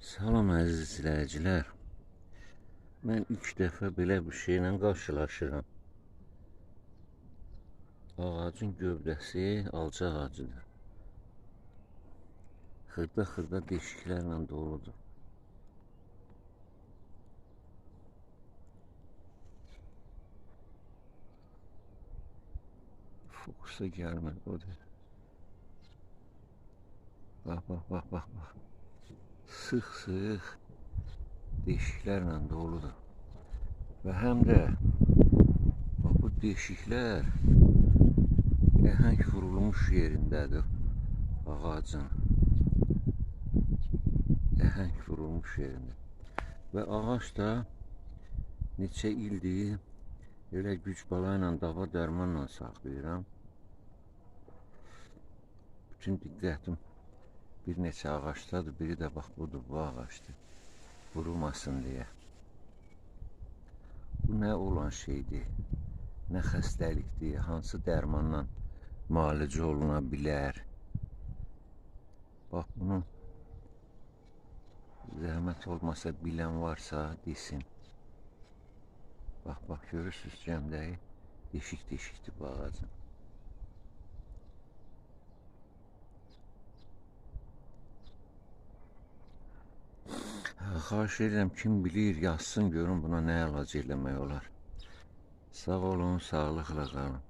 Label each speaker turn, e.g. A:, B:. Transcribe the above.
A: Salam əziz izləyicilər. Mən ilk dəfə belə bir şeylə qarşılaşıram. Ağacın gövdəsi alça ağacıdır. Xırda-xırda deşiklərlə doludur. Fokusa gəlmir o da. Bax. Sıx-sıx deşiklərlə doludur. Və həm də bax, bu deşiklər əhəng vurulmuş yerindədir ağacın. Əhəng vurulmuş yerində. Və ağac da neçə ildir elə güc bala ilə, dava dərmanla saxlayıram. Bütün diqqətim bir neçə ağaçdadır. Biri də bax budur, bu ağaçdır. Qurumasın deyə. Bu nə olan şeydir, nə xəstəlikdir, hansı dərmanla müalicə oluna bilər. Bax, bunu zəhmət olmasa bilən varsa desin. Bax, görürsünüz cəmdəyi deşik-deşikdir bu ağacın. Xahiş edirəm, kim bilir, yazsın, görün buna nə əlac eləmək olar. Sağ olun, sağlıqla qalın.